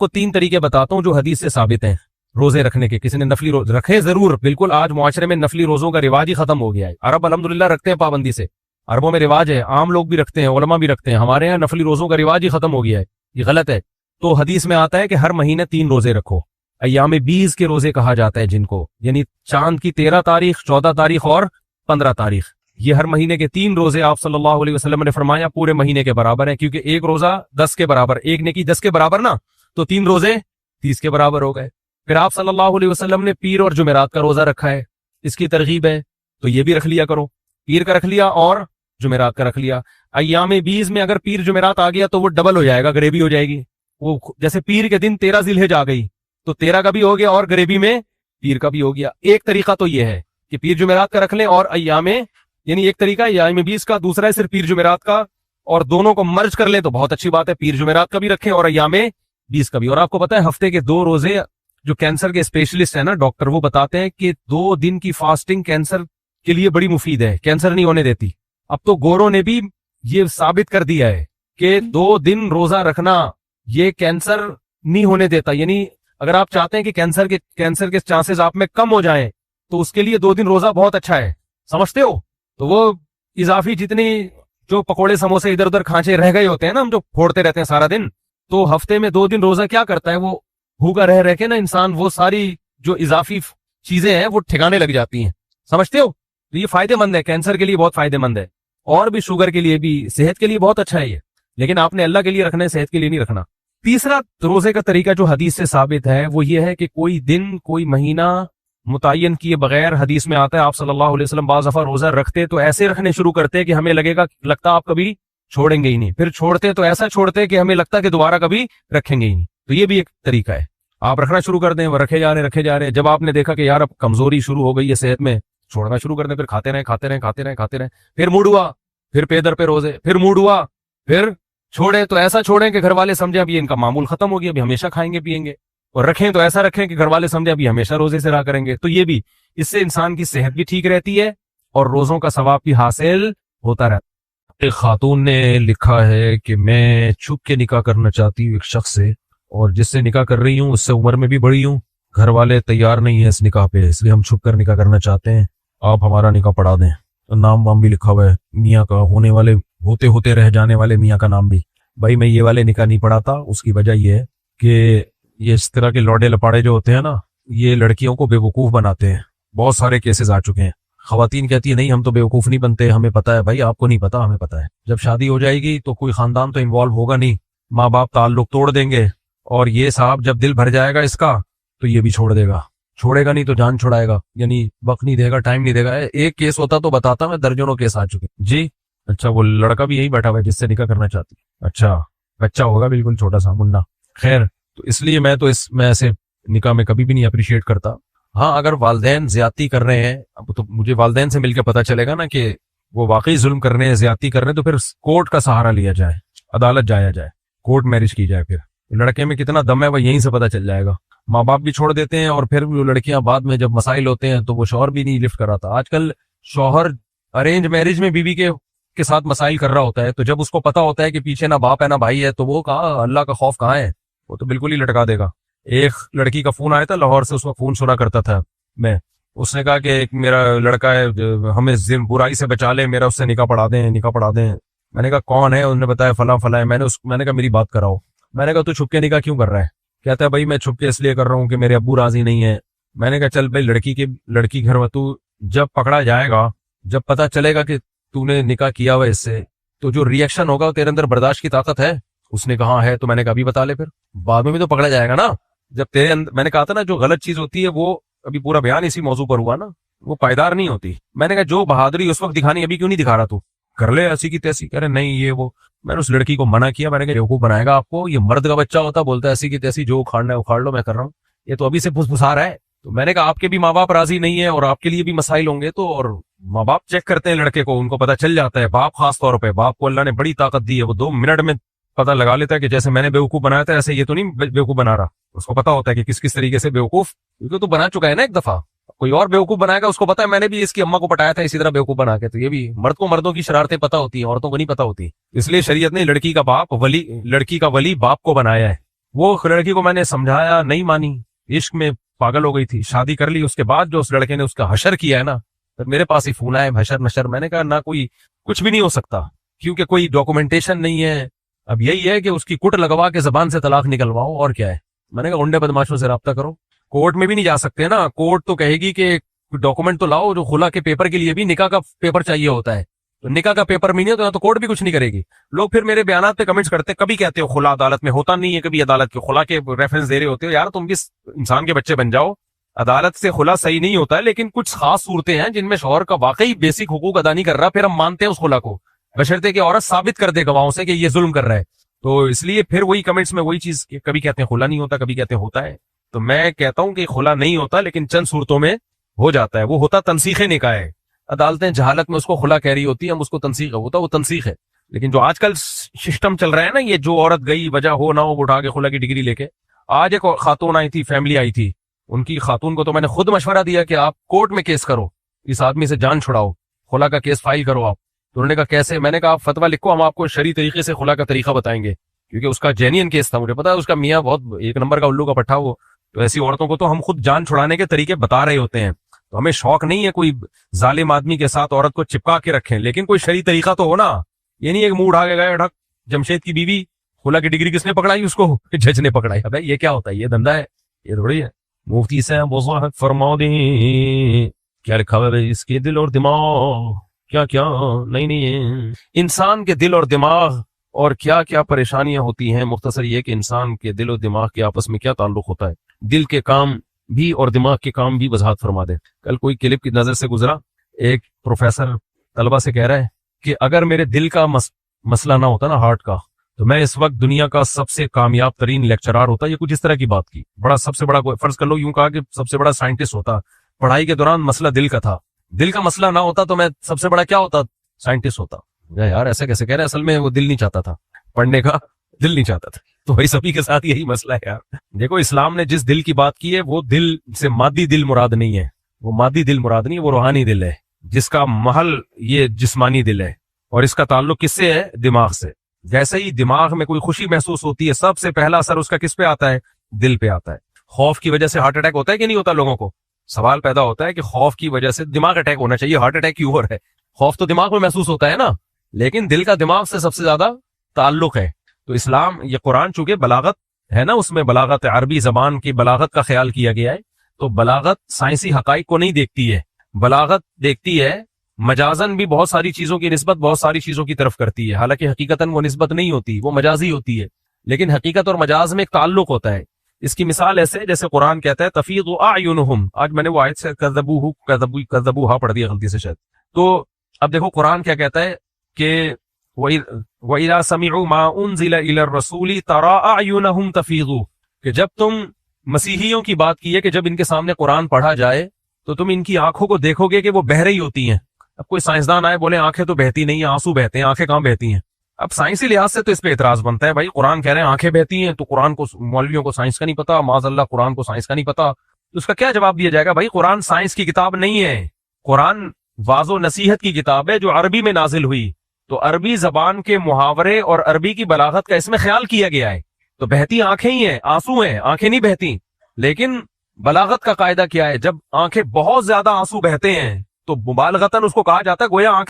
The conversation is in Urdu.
کو 3 طریقے بتاتا ہوں جو حدیث سے ثابت ہیں روزے رکھنے کے. کسی نے نفلی روزے رکھے ضرور, بالکل آج معاشرے میں نفلی روزوں کا رواج ہی ختم ہو گیا ہے. عرب الحمدللہ رکھتے ہیں پابندی سے, عربوں میں رواج ہے, عام لوگ بھی رکھتے ہیں, علماء بھی رکھتے ہیں. ہمارے یہاں نفلی روزوں کا رواج ہی ختم ہو گیا ہے, یہ غلط ہے. تو حدیث میں آتا ہے کہ ہر مہینے 3 روزے رکھو. ایام 20 کے روزے کہا جاتا ہے جن کو, یعنی چاند کی 13 تاریخ, 14 تاریخ اور 15 تاریخ. یہ ہر مہینے کے 3 روزے آپ صلی اللہ علیہ وسلم نے فرمایا پورے مہینے کے برابر ہیں, کیونکہ ایک روزہ 10 کے برابر, ایک نیکی 10 کے برابر نا, تو 3 روزے 30 کے برابر ہو گئے. پھر آپ صلی اللہ علیہ وسلم نے پیر اور جمعرات کا روزہ رکھا ہے, اس کی ترغیب ہے, تو یہ بھی رکھ لیا کرو. پیر کا رکھ لیا اور جمعرات کا رکھ لیا. ایام 20 میں اگر پیر جمعرات آ گیا تو وہ ڈبل ہو جائے گا, گریبی ہو جائے گی. وہ جیسے پیر کے دن 13 ذی الحجہ آ گئی تو 13 کا بھی ہو گیا اور گریبی میں پیر کا بھی ہو گیا. ایک طریقہ تو یہ ہے کہ پیر جمعرات کا رکھ لیں اور ایام, یعنی ایک طریقہ ایام 20 کا, دوسرا ہے صرف پیر جمعرات کا, اور دونوں کو مرج کر لیں تو بہت اچھی بات ہے. پیر جمعرات کا بھی رکھیں اور ایام 20 کا بھی. اور آپ کو پتا ہے ہفتے کے 2 روزے, جو کینسر کے اسپیشلسٹ ہیں نا ڈاکٹر, وہ بتاتے ہیں کہ 2 دن کی فاسٹنگ کینسر کے لیے بڑی مفید ہے, کینسر نہیں ہونے دیتی. اب تو گوروں نے بھی یہ ثابت کر دیا ہے کہ 2 دن روزہ رکھنا یہ کینسر نہیں ہونے دیتا. یعنی اگر آپ چاہتے ہیں کہ کینسر کے چانسز آپ میں کم ہو جائیں تو اس کے لیے 2 دن روزہ بہت اچھا ہے, سمجھتے ہو. تو وہ اضافی جتنی جو پکوڑے سموسے ادھر ادھر کھانچے رہ گئے ہوتے ہیں نا, ہم جو پھوڑتے رہتے ہیں سارا دن, تو ہفتے میں 2 دن روزہ کیا کرتا ہے, وہ بھوکا رہ کے نا انسان وہ ساری جو اضافی چیزیں ہیں وہ ٹھکانے لگ جاتی ہیں, سمجھتے ہو. تو یہ فائدہ مند ہے, کینسر کے لیے بہت فائدہ مند ہے, اور بھی شوگر کے لیے بھی, صحت کے لیے بہت اچھا ہے یہ, لیکن آپ نے اللہ کے لیے رکھنا ہے, صحت کے لیے نہیں رکھنا. تیسرا روزے کا طریقہ جو حدیث سے ثابت ہے وہ یہ ہے کہ کوئی دن کوئی مہینہ متعین کیے بغیر, حدیث میں آتا ہے آپ صلی اللہ علیہ وسلم بعض دفعہ روزہ رکھتے تو ایسے رکھنے شروع کرتے کہ ہمیں لگتا آپ کبھی چھوڑیں گے ہی نہیں, پھر چھوڑتے تو ایسا چھوڑتے کہ ہمیں لگتا کہ دوبارہ کبھی رکھیں گے ہی نہیں. تو یہ بھی ایک طریقہ ہے, آپ رکھنا شروع کر دیں, وہ رکھے جا رہے, جب آپ نے دیکھا کہ یار اب کمزوری شروع ہو گئی ہے صحت میں, چھوڑنا شروع کر دیں, پھر کھاتے رہیں, پھر موڈ ہوا پھر پیدر پہ روزے, پھر موڈ ہوا پھر چھوڑیں, تو ایسا چھوڑیں کہ گھر والے سمجھیں ابھی ان کا معمول ختم ہو گیا, ابھی ہمیشہ کھائیں گے پیئیں گے, اور رکھیں تو ایسا رکھیں کہ گھر والے سمجھیں ابھی ہمیشہ روزے سے رہا کریں گے. تو یہ بھی, اس سے انسان کی صحت بھی ٹھیک رہتی ہے اور روزوں کا ثواب بھی حاصل ہوتا رہتا. ایک خاتون نے لکھا ہے کہ میں چھپ کے نکاح کرنا چاہتی ہوں ایک شخص سے, اور جس سے نکاح کر رہی ہوں اس سے عمر میں بھی بڑی ہوں, گھر والے تیار نہیں ہیں اس نکاح پہ, اس لیے ہم چھپ کر نکاح کرنا چاہتے ہیں, آپ ہمارا نکاح پڑھا دیں. نام وام بھی لکھا ہوا ہے میاں کا, ہوتے رہ جانے والے میاں کا نام بھی. بھائی میں یہ والے نکاح نہیں پڑھاتا, اس کی وجہ یہ ہے کہ یہ اس طرح کے لوڈے لپاڑے جو ہوتے ہیں نا, یہ لڑکیوں کو بے وقوف بناتے ہیں. بہت سارے کیسز آ چکے ہیں. خواتین کہتی ہیں نہیں ہم تو بے وقوف نہیں بنتے, ہمیں پتہ ہے. بھائی آپ کو نہیں پتا, ہمیں پتہ ہے. جب شادی ہو جائے گی تو کوئی خاندان تو انوالو ہوگا نہیں, ماں باپ تعلق توڑ دیں گے, اور یہ صاحب جب دل بھر جائے گا اس کا تو یہ بھی چھوڑ دے گا, چھوڑے گا نہیں تو جان چھڑائے گا, یعنی وقت نہیں دے گا, ٹائم نہیں دے گا. ایک کیس ہوتا تو بتاتا میں, درجنوں کیس آ چکے. جی اچھا, وہ لڑکا بھی یہی بیٹھا ہوا ہے جس سے نکاح کرنا چاہتی. اچھا بچہ ہوگا بالکل چھوٹا سا منا. خیر, تو اس لیے میں ایسے نکاح میں کبھی بھی نہیں اپریشیٹ کرتا. ہاں اگر والدین زیادتی کر رہے ہیں, اب تو مجھے والدین سے مل کے پتا چلے گا نا کہ وہ واقعی ظلم کر رہے ہیں, زیادتی کر رہے ہیں, تو پھر کورٹ کا سہارا لیا جائے, عدالت جایا جائے, کورٹ میرج کی جائے. پھر لڑکے میں کتنا دم ہے وہ یہیں سے پتا چل جائے گا. ماں باپ بھی چھوڑ دیتے ہیں, اور پھر وہ لڑکیاں بعد میں جب مسائل ہوتے ہیں تو وہ شوہر بھی نہیں لفٹ کراتا. آج کل شوہر ارینج میرج میں بیوی کے ساتھ مسائل کر رہا ہوتا ہے, تو جب اس کو پتا ہوتا ہے کہ پیچھے نہ باپ ہے نہ بھائی ہے, تو وہ کہا اللہ کا خوف کہاں ہے, وہ تو بالکل ہی لٹکا دے گا. ایک لڑکی کا فون آیا تھا لاہور سے, اس وقت فون سنا کرتا تھا میں, اس نے کہا کہ ایک میرا لڑکا ہے ہمیں برائی سے بچا لے, میرا اس سے نکاح پڑھا دیں. میں نے کہا کون ہے, انہوں نے بتایا فلاں ہے. میں نے کہا میری بات کراؤ. میں نے کہا تو چھپ کے نکاح کیوں کر رہا ہے؟ کہتا ہے بھائی میں چھپ کے اس لیے کر رہا ہوں کہ میرے ابو راضی نہیں ہے. میں نے کہا چل بھائی لڑکی گھر میں, تو جب پکڑا جائے گا, جب پتا چلے گا کہ تو نے نکاح کیا ہوا اس سے, تو جو ری ایکشن ہوگا تیرے اندر برداشت کی طاقت ہے؟ اس نے کہا ہے. تو میں نے کہا ابھی بتا لے, پھر بعد میں بھی تو پکڑا جائے گا نا. جب تیرے اندر, میں نے کہا تھا نا جو غلط چیز ہوتی ہے وہ, ابھی پورا بیان اسی موضوع پر ہوا نا, وہ پائیدار نہیں ہوتی. میں نے کہا جو بہادری اس وقت دکھانی ابھی کیوں نہیں دکھا رہا, تو کر لے ایسی کی تیسی. کہہ رہے نہیں یہ وہ. میں نے اس لڑکی کو منع کیا, میں نے کہا بیوقوف بنائے گا آپ کو, یہ مرد کا بچہ ہوتا بولتا ہے ایسی کی تیسی, جو اکھاڑنا ہے اکھاڑ لو, میں کر رہا ہوں. یہ تو ابھی سے پھسپھسا رہا ہے. تو میں نے کہا آپ کے بھی ماں باپ راضی نہیں ہے اور آپ کے لیے بھی مسائل ہوں گے, تو اور ماں باپ چیک کرتے ہیں لڑکے کو, ان کو پتا چل جاتا ہے. باپ خاص طور پہ, باپ کو اللہ نے بڑی طاقت دی ہے, وہ 2 منٹ میں پتا لگا لیتا ہے کہ جیسے میں نے بیوقوف بنایا تھا ایسے یہ تو نہیں بیوقوف بنا رہا. اس کو پتا ہوتا ہے کہ کس طریقے سے بیوقوف, کیونکہ تو بنا چکا ہے نا ایک دفعہ. کوئی اور بیوقوف بنائے گا, اس کو پتا ہے میں نے بھی اس کی اماں کو پٹایا تھا اسی طرح بیوقوف بنا کے. تو یہ بھی مرد کو مردوں کی شرارتیں پتا ہوتی ہیں, عورتوں کو نہیں پتا ہوتی. اس لیے شریعت نے لڑکی کا ولی باپ کو بنایا ہے. وہ لڑکی کو میں نے سمجھایا, نہیں مانی, عشق میں پاگل ہو گئی تھی, شادی کر لی. اس کے بعد جو اس لڑکے نے اس کا حشر کیا ہے نا, پھر میرے پاس ہی فون آئے حشر نشر. میں نے کہا نہ کوئی کچھ بھی نہیں ہو سکتا, کیونکہ کوئی ڈاکومنٹیشن نہیں ہے. اب یہی ہے کہ اس کی کٹ لگوا کے زبان سے طلاق نکلواؤ, اور کیا ہے. میں نے کہا انڈے بدماشوں سے رابطہ کرو. کورٹ میں بھی نہیں جا سکتے نا, کورٹ تو کہے گی کہ ڈاکومنٹ تو لاؤ. جو خلا کے پیپر کے لیے بھی نکاح کا پیپر چاہیے ہوتا ہے, تو نکاح کا پیپر نہیں ہے تو کورٹ بھی کچھ نہیں کرے گی. لوگ پھر میرے بیانات پہ کمنٹس کرتے, کبھی کہتے ہو خلا عدالت میں ہوتا نہیں ہے, کبھی عدالت کے خلا کے ریفرنس دے رہے ہوتے ہو. یار تم بھی انسان کے بچے بن جاؤ. عدالت سے خلا صحیح نہیں ہوتا ہے, لیکن کچھ خاص صورتیں ہیں جن میں شوہر کا واقعی بیسک حقوق ادا نہیں کر رہا, پھر ہم مانتے ہیں اس خلا کو, بشرطے کہ عورت ثابت کر دے گواہوں سے کہ یہ ظلم کر رہا ہے. تو اس لیے پھر وہی کمنٹس میں وہی چیز, کبھی کہتے ہیں خلا نہیں ہوتا, کبھی کہتے ہیں ہوتا ہے. تو میں کہتا ہوں کہ خلا نہیں ہوتا, لیکن چند صورتوں میں ہو جاتا ہے. وہ ہوتا تنسیخ نکاح ہے. عدالتیں جہالت میں اس کو خلا کہہ رہی ہوتی ہیں, ہم اس کو تنسیخ ہوتا, وہ تنسیخ ہے. لیکن جو آج کل سسٹم چل رہا ہے نا, یہ جو عورت گئی وجہ ہو نہ ہو اٹھا کے خلا کی ڈگری لے کے. آج ایک خاتون آئی تھی, فیملی آئی تھی, ان کی خاتون کو تو میں نے خود مشورہ دیا کہ آپ کورٹ میں کیس کرو, اس آدمی سے جان چھڑاؤ, خلا کا کیس فائل کرو آپ. تو انہوں نے کہا کیسے؟ میں نے کہا آپ فتویٰ لکھو, ہم آپ کو شرعی طریقے سے خلا کا طریقہ بتائیں گے, کیونکہ اس کا جینین کیس تھا. مجھے پتا ہے اس کا میاں بہت ایک نمبر کا الو کا پٹھا وہ. تو ایسی عورتوں کو تو ہم خود جان چھڑانے کے طریقے بتا رہے ہوتے ہیں. تو ہمیں شوق نہیں ہے کوئی ظالم آدمی کے ساتھ عورت کو چپکا کے رکھیں, لیکن کوئی شرعی طریقہ تو ہو نا. یہ نہیں ایک منہ اٹھا کے گئے ڈھک. جمشید کی بیوی خلا کی ڈگری کس نے پکڑائی؟ اس کو جج نے پکڑائی. ابے یہ کیا ہوتا ہے؟ یہ دھندا ہے, یہ تھوڑی ہے. مفتی صاحب وضاحت فرما دیں کیا لکھا ہوا ہے اس کے دل اور دماغ کیا کیا نہیں انسان کے دل اور دماغ اور کیا کیا پریشانیاں ہوتی ہیں. مختصر یہ کہ انسان کے دل و دماغ کے آپس میں کیا تعلق ہوتا ہے. دل کے کام بھی اور دماغ کے کام بھی وضاحت فرما دیں. کل کوئی کلپ کی نظر سے گزرا, ایک پروفیسر طلبہ سے کہہ رہا ہے کہ اگر میرے دل کا مسئلہ نہ ہوتا نا, ہارٹ کا, تو میں اس وقت دنیا کا سب سے کامیاب ترین لیکچرار ہوتا. یہ کچھ اس طرح کی بات کی. بڑا سب سے بڑا فرض کر لو یوں کہا کہ سب سے بڑا سائنٹسٹ ہوتا. پڑھائی کے دوران مسئلہ دل کا تھا, دل کا مسئلہ نہ ہوتا تو میں سب سے بڑا کیا ہوتا؟ سائنٹسٹ ہوتا. یار ایسے کیسے کہہ رہے ہیں؟ اصل میں وہ دل نہیں چاہتا تھا پڑھنے کا, دل نہیں چاہتا تھا. تو وہی سبھی کے ساتھ یہی مسئلہ ہے یار. دیکھو اسلام نے جس دل کی بات کی ہے وہ دل سے مادی دل مراد نہیں ہے, وہ مادی دل مراد نہیں ہے, وہ روحانی دل ہے جس کا محل یہ جسمانی دل ہے. اور اس کا تعلق کس سے ہے؟ دماغ سے. جیسے ہی دماغ میں کوئی خوشی محسوس ہوتی ہے, سب سے پہلا اثر اس کا کس پہ آتا ہے؟ دل پہ آتا ہے. خوف کی وجہ سے ہارٹ اٹیک ہوتا ہے کہ نہیں ہوتا؟ لوگوں کو سوال پیدا ہوتا ہے کہ خوف کی وجہ سے دماغ اٹیک ہونا چاہیے, ہارٹ اٹیک کیوں ہو رہا ہے؟ خوف تو دماغ میں محسوس ہوتا ہے نا, لیکن دل کا دماغ سے سب سے زیادہ تعلق ہے. تو اسلام, یہ قرآن چونکہ بلاغت ہے نا, اس میں بلاغت عربی زبان کی بلاغت کا خیال کیا گیا ہے. تو بلاغت سائنسی حقائق کو نہیں دیکھتی ہے, بلاغت دیکھتی ہے مجازن بھی بہت ساری چیزوں کی نسبت بہت ساری چیزوں کی طرف کرتی ہے. حالانکہ حقیقتاً وہ نسبت نہیں ہوتی, وہ مجازی ہوتی ہے, لیکن حقیقت اور مجاز میں ایک تعلق ہوتا ہے. اس کی مثال ایسے جیسے قرآن کہتا ہے تفیض اعینہم. آج میں نے وہ آیت سے کذبوہا پڑھ دیا غلطی سے شاید. تو اب دیکھو قرآن کیا کہتا ہے کہ وَإِذَا سَمِعُوا مَا أُنزِلَ إِلَى الرَّسُولِ تَرَىٰ أَعْيُنَهُمْ تَفِيضُ, کہ جب تم مسیحیوں کی بات کی ہے کہ جب ان کے سامنے قرآن پڑھا جائے تو تم ان کی آنکھوں کو دیکھو گے کہ وہ بہہ رہی ہوتی ہیں. اب کوئی سائنسدان آئے بولے آنکھیں تو بہتی نہیں ہیں, آنسو بہتے ہیں, آنکھیں کہاں بہتی ہیں؟ اب سائنسی لحاظ سے تو اس پہ اعتراض بنتا ہے, بھائی قرآن کہہ رہے ہیں آنکھیں بہتی ہیں, تو قرآن کو مولویوں کو سائنس کا نہیں پتا, معاذ اللہ قرآن کو سائنس کا نہیں پتا. تو اس کا کیا جواب دیا جائے گا؟ بھائی قرآن سائنس کی کتاب نہیں ہے, قرآن واضح و نصیحت کی کتاب ہے جو عربی میں نازل ہوئی. تو عربی زبان کے محاورے اور عربی کی بلاغت کا اس میں خیال کیا گیا ہے. تو بہتی آنکھیں ہی ہیں, آنسو ہیں, آنکھیں نہیں بہتی. لیکن بلاغت کا قاعدہ کیا ہے؟ جب آنکھیں بہت زیادہ آنسو بہتے ہیں تو مبالغتاً اس کو کہا جاتا ہے گویا آنکھ